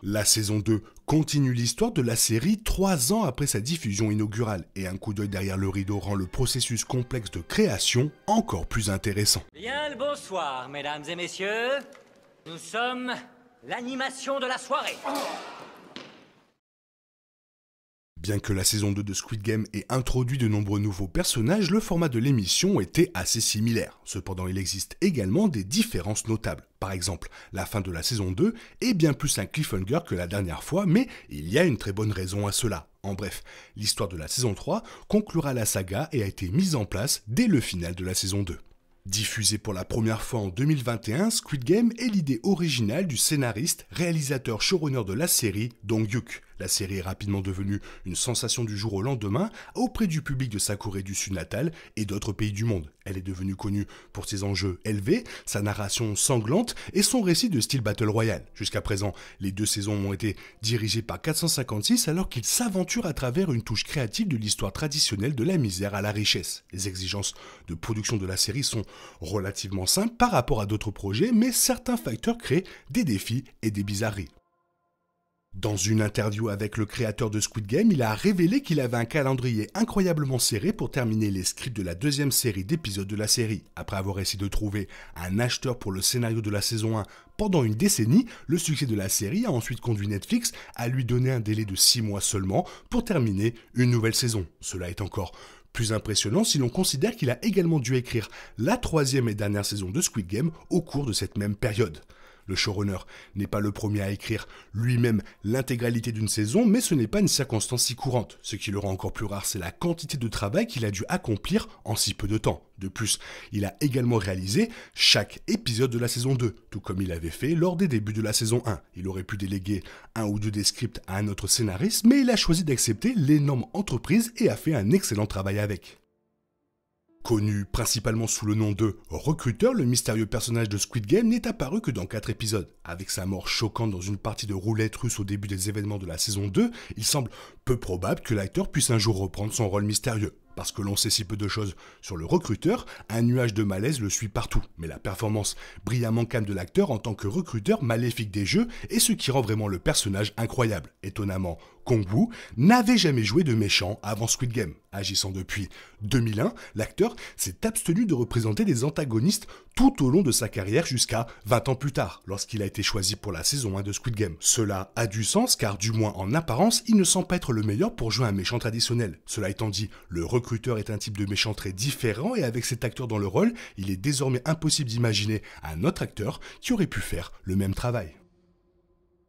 La saison 2 continue l'histoire de la série 3 ans après sa diffusion inaugurale, et un coup d'œil derrière le rideau rend le processus complexe de création encore plus intéressant. Bien le bonsoir, mesdames et messieurs. Nous sommes l'animation de la soirée. Bien que la saison 2 de Squid Game ait introduit de nombreux nouveaux personnages, le format de l'émission était assez similaire. Cependant, il existe également des différences notables. Par exemple, la fin de la saison 2 est bien plus un cliffhanger que la dernière fois, mais il y a une très bonne raison à cela. En bref, l'histoire de la saison 3 conclura la saga et a été mise en place dès le final de la saison 2. Diffusé pour la première fois en 2021, Squid Game est l'idée originale du scénariste, réalisateur, showrunner de la série, Dong-hyuk. La série est rapidement devenue une sensation du jour au lendemain auprès du public de sa Corée du Sud natale et d'autres pays du monde. Elle est devenue connue pour ses enjeux élevés, sa narration sanglante et son récit de style Battle Royale. Jusqu'à présent, les 2 saisons ont été dirigées par 456 alors qu'il s'aventure à travers une touche créative de l'histoire traditionnelle de la misère à la richesse. Les exigences de production de la série sont relativement simples par rapport à d'autres projets, mais certains facteurs créent des défis et des bizarreries. Dans une interview avec le créateur de Squid Game, il a révélé qu'il avait un calendrier incroyablement serré pour terminer les scripts de la 2e série d'épisodes de la série. Après avoir essayé de trouver un acheteur pour le scénario de la saison 1 pendant une décennie, le succès de la série a ensuite conduit Netflix à lui donner un délai de 6 mois seulement pour terminer une nouvelle saison. Cela est encore plus impressionnant si l'on considère qu'il a également dû écrire la 3e et dernière saison de Squid Game au cours de cette même période. Le showrunner n'est pas le premier à écrire lui-même l'intégralité d'une saison, mais ce n'est pas une circonstance si courante. Ce qui le rend encore plus rare, c'est la quantité de travail qu'il a dû accomplir en si peu de temps. De plus, il a également réalisé chaque épisode de la saison 2, tout comme il avait fait lors des débuts de la saison 1. Il aurait pu déléguer 1 ou 2 des scripts à un autre scénariste, mais il a choisi d'accepter l'énorme entreprise et a fait un excellent travail avec. Connu principalement sous le nom de Recruteur, le mystérieux personnage de Squid Game n'est apparu que dans 4 épisodes. Avec sa mort choquante dans une partie de roulette russe au début des événements de la saison 2, il semble peu probable que l'acteur puisse un jour reprendre son rôle mystérieux. Parce que l'on sait si peu de choses sur le recruteur, un nuage de malaise le suit partout. Mais la performance brillamment calme de l'acteur en tant que recruteur maléfique des jeux est ce qui rend vraiment le personnage incroyable. Étonnamment, Kong-woo n'avait jamais joué de méchant avant Squid Game. Agissant depuis 2001, l'acteur s'est abstenu de représenter des antagonistes tout au long de sa carrière jusqu'à 20 ans plus tard, lorsqu'il a été choisi pour la saison 1 de Squid Game. Cela a du sens car, du moins en apparence, il ne semble pas être le meilleur pour jouer un méchant traditionnel. Cela étant dit, le recruteur est un type de méchant très différent et avec cet acteur dans le rôle, il est désormais impossible d'imaginer un autre acteur qui aurait pu faire le même travail.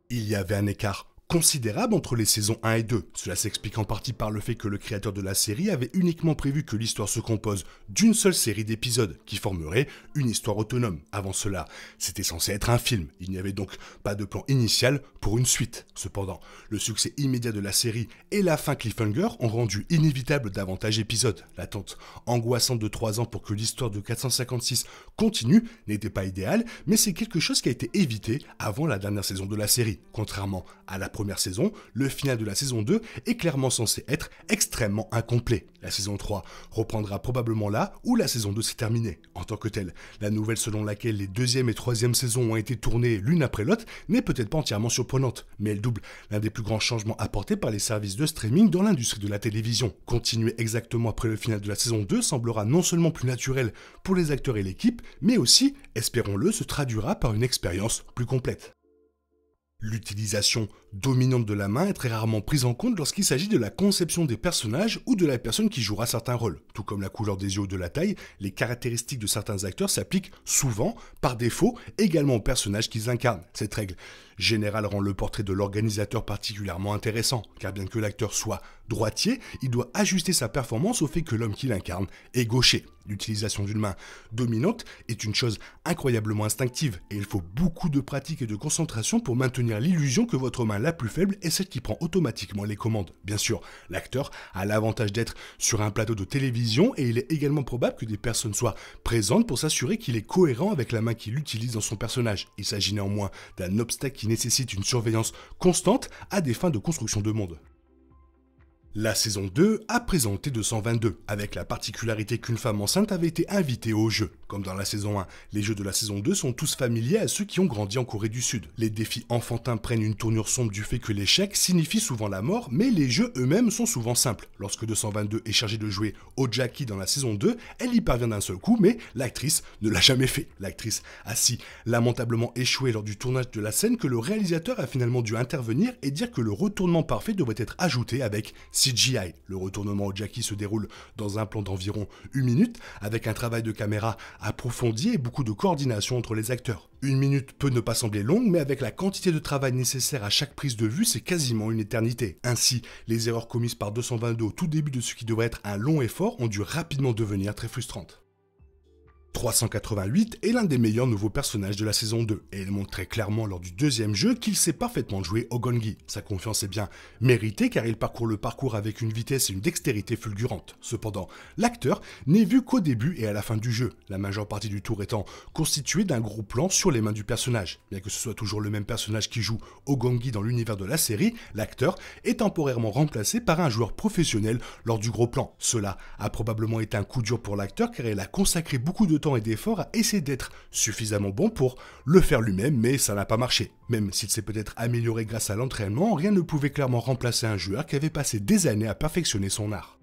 Il y avait un écart considérable entre les saisons 1 et 2. Cela s'explique en partie par le fait que le créateur de la série avait uniquement prévu que l'histoire se compose d'une seule série d'épisodes qui formerait une histoire autonome. Avant cela, c'était censé être un film. Il n'y avait donc pas de plan initial pour une suite. Cependant, le succès immédiat de la série et la fin cliffhanger ont rendu inévitable davantage d'épisodes. L'attente angoissante de 3 ans pour que l'histoire de 456 continue n'était pas idéale, mais c'est quelque chose qui a été évité avant la dernière saison de la série. Contrairement à la première saison, le final de la saison 2 est clairement censé être extrêmement incomplet. La saison 3 reprendra probablement là où la saison 2 s'est terminée. En tant que telle, la nouvelle selon laquelle les 2e et 3e saisons ont été tournées l'une après l'autre n'est peut-être pas entièrement surprenante, mais elle double l'un des plus grands changements apportés par les services de streaming dans l'industrie de la télévision. Continuer exactement après le final de la saison 2 semblera non seulement plus naturel pour les acteurs et l'équipe, mais aussi, espérons-le, se traduira par une expérience plus complète. L'utilisation dominante de la main est très rarement prise en compte lorsqu'il s'agit de la conception des personnages ou de la personne qui jouera certains rôles. Tout comme la couleur des yeux ou de la taille, les caractéristiques de certains acteurs s'appliquent souvent, par défaut, également aux personnages qu'ils incarnent. Cette règle générale rend le portrait de l'organisateur particulièrement intéressant, car bien que l'acteur soit droitier, il doit ajuster sa performance au fait que l'homme qu'il incarne est gaucher. L'utilisation d'une main dominante est une chose incroyablement instinctive et il faut beaucoup de pratique et de concentration pour maintenir l'illusion que votre main la plus faible est celle qui prend automatiquement les commandes. Bien sûr, l'acteur a l'avantage d'être sur un plateau de télévision et il est également probable que des personnes soient présentes pour s'assurer qu'il est cohérent avec la main qu'il utilise dans son personnage. Il s'agit néanmoins d'un obstacle qui nécessite une surveillance constante à des fins de construction de monde. La saison 2 a présenté 222, avec la particularité qu'une femme enceinte avait été invitée au jeu. Comme dans la saison 1, les jeux de la saison 2 sont tous familiers à ceux qui ont grandi en Corée du Sud. Les défis enfantins prennent une tournure sombre du fait que l'échec signifie souvent la mort, mais les jeux eux-mêmes sont souvent simples. Lorsque 222 est chargée de jouer au Jackie dans la saison 2, elle y parvient d'un seul coup, mais l'actrice ne l'a jamais fait. L'actrice a si lamentablement échoué lors du tournage de la scène que le réalisateur a finalement dû intervenir et dire que le retournement parfait devrait être ajouté avec CGI. Le retournement au Jackie se déroule dans un plan d'environ 1 minute, avec un travail de caméra approfondi et beaucoup de coordination entre les acteurs. 1 minute peut ne pas sembler longue, mais avec la quantité de travail nécessaire à chaque prise de vue, c'est quasiment une éternité. Ainsi, les erreurs commises par 222 au tout début de ce qui devrait être un long effort ont dû rapidement devenir très frustrantes. 388 est l'un des meilleurs nouveaux personnages de la saison 2, et il montre très clairement lors du deuxième jeu qu'il sait parfaitement jouer au Gongi. Sa confiance est bien méritée car il parcourt le parcours avec une vitesse et une dextérité fulgurantes. Cependant, l'acteur n'est vu qu'au début et à la fin du jeu, la majeure partie du tour étant constituée d'un gros plan sur les mains du personnage. Bien que ce soit toujours le même personnage qui joue au Gongi dans l'univers de la série, l'acteur est temporairement remplacé par un joueur professionnel lors du gros plan. Cela a probablement été un coup dur pour l'acteur car il a consacré beaucoup de temps et d'efforts à essayer d'être suffisamment bon pour le faire lui-même, mais ça n'a pas marché. Même s'il s'est peut-être amélioré grâce à l'entraînement, rien ne pouvait clairement remplacer un joueur qui avait passé des années à perfectionner son art.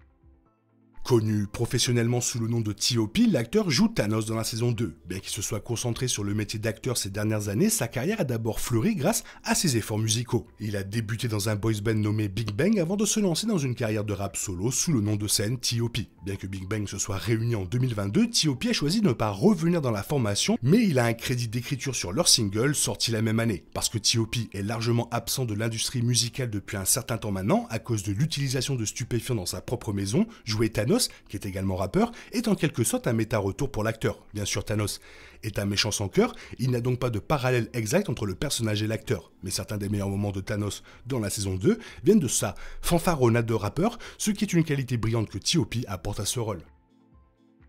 Connu professionnellement sous le nom de T.O.P., l'acteur joue Thanos dans la saison 2. Bien qu'il se soit concentré sur le métier d'acteur ces dernières années, sa carrière a d'abord fleuri grâce à ses efforts musicaux. Il a débuté dans un boys band nommé Big Bang avant de se lancer dans une carrière de rap solo sous le nom de scène T.O.P. Bien que Big Bang se soit réuni en 2022, T.O.P. a choisi de ne pas revenir dans la formation, mais il a un crédit d'écriture sur leur single sorti la même année. Parce que T.O.P. est largement absent de l'industrie musicale depuis un certain temps maintenant, à cause de l'utilisation de stupéfiants dans sa propre maison, jouer Thanos, qui est également rappeur, est en quelque sorte un méta-retour pour l'acteur. Bien sûr, Thanos est un méchant sans cœur, il n'y a donc pas de parallèle exact entre le personnage et l'acteur. Mais certains des meilleurs moments de Thanos dans la saison 2 viennent de sa fanfaronnade de rappeur, ce qui est une qualité brillante que T.O.P. apporte à ce rôle.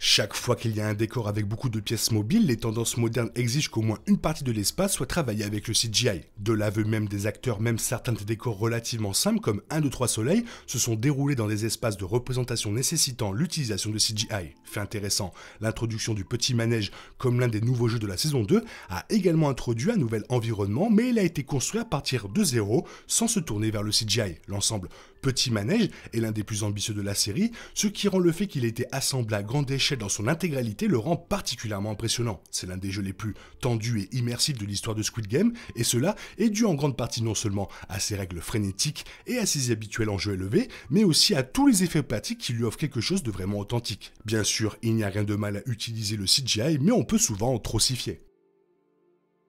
Chaque fois qu'il y a un décor avec beaucoup de pièces mobiles, les tendances modernes exigent qu'au moins une partie de l'espace soit travaillée avec le CGI. De l'aveu même des acteurs, même certains des décors relativement simples comme 1, 2, 3 soleils se sont déroulés dans des espaces de représentation nécessitant l'utilisation de CGI. Fait intéressant, l'introduction du petit manège comme l'un des nouveaux jeux de la saison 2 a également introduit un nouvel environnement, mais il a été construit à partir de zéro sans se tourner vers le CGI. L'ensemble Petit Manège est l'un des plus ambitieux de la série, ce qui rend le fait qu'il ait été assemblé à grande échelle dans son intégralité le rend particulièrement impressionnant. C'est l'un des jeux les plus tendus et immersifs de l'histoire de Squid Game, et cela est dû en grande partie non seulement à ses règles frénétiques et à ses habituels enjeux élevés, mais aussi à tous les effets pratiques qui lui offrent quelque chose de vraiment authentique. Bien sûr, il n'y a rien de mal à utiliser le CGI, mais on peut souvent en trop s'y fier.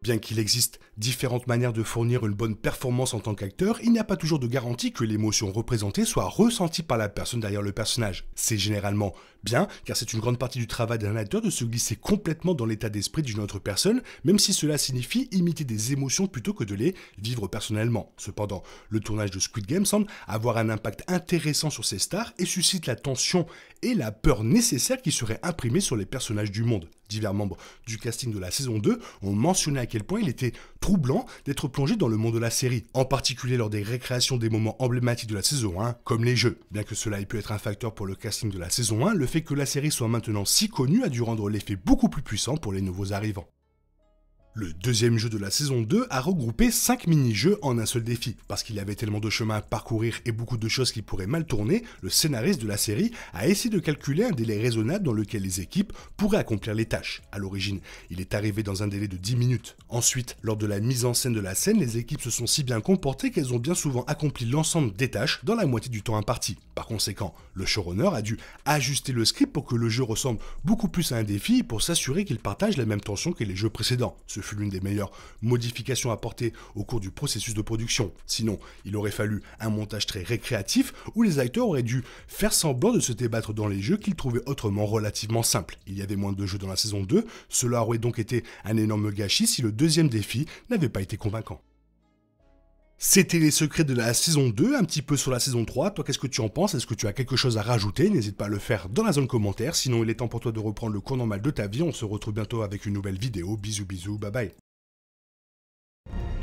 Bien qu'il existe différentes manières de fournir une bonne performance en tant qu'acteur, il n'y a pas toujours de garantie que l'émotion représentée soit ressentie par la personne derrière le personnage. C'est généralement bien, car c'est une grande partie du travail d'un acteur de se glisser complètement dans l'état d'esprit d'une autre personne, même si cela signifie imiter des émotions plutôt que de les vivre personnellement. Cependant, le tournage de Squid Game semble avoir un impact intéressant sur ces stars et suscite la tension et la peur nécessaires qui seraient imprimées sur les personnages du monde. Divers membres du casting de la saison 2 ont mentionné à quel point il était troublant d'être plongé dans le monde de la série, en particulier lors des récréations des moments emblématiques de la saison 1, comme les jeux. Bien que cela ait pu être un facteur pour le casting de la saison 1, le fait que la série soit maintenant si connue a dû rendre l'effet beaucoup plus puissant pour les nouveaux arrivants. Le deuxième jeu de la saison 2 a regroupé 5 mini-jeux en un seul défi. Parce qu'il y avait tellement de chemin à parcourir et beaucoup de choses qui pourraient mal tourner, le scénariste de la série a essayé de calculer un délai raisonnable dans lequel les équipes pourraient accomplir les tâches. À l'origine, il est arrivé dans un délai de 10 minutes. Ensuite, lors de la mise en scène de la scène, les équipes se sont si bien comportées qu'elles ont bien souvent accompli l'ensemble des tâches dans la moitié du temps imparti. Par conséquent, le showrunner a dû ajuster le script pour que le jeu ressemble beaucoup plus à un défi pour s'assurer qu'il partage la même tension que les jeux précédents. Ce fut l'une des meilleures modifications apportées au cours du processus de production. Sinon, il aurait fallu un montage très récréatif où les acteurs auraient dû faire semblant de se débattre dans les jeux qu'ils trouvaient autrement relativement simples. Il y avait moins de jeux dans la saison 2, cela aurait donc été un énorme gâchis si le deuxième défi n'avait pas été convaincant. C'était les secrets de la saison 2, un petit peu sur la saison 3. Toi, qu'est-ce que tu en penses? Est-ce que tu as quelque chose à rajouter? N'hésite pas à le faire dans la zone commentaire. Sinon, il est temps pour toi de reprendre le cours normal de ta vie. On se retrouve bientôt avec une nouvelle vidéo. Bisous, bisous, bye bye.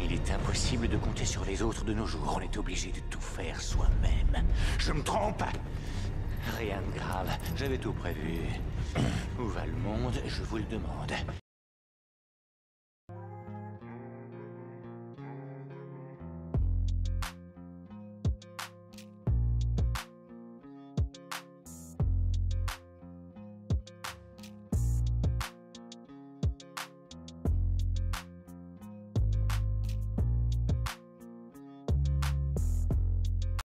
Il est impossible de compter sur les autres de nos jours. On est obligé de tout faire soi-même. Je me trompe? Rien de grave, j'avais tout prévu. Où va le monde, je vous le demande.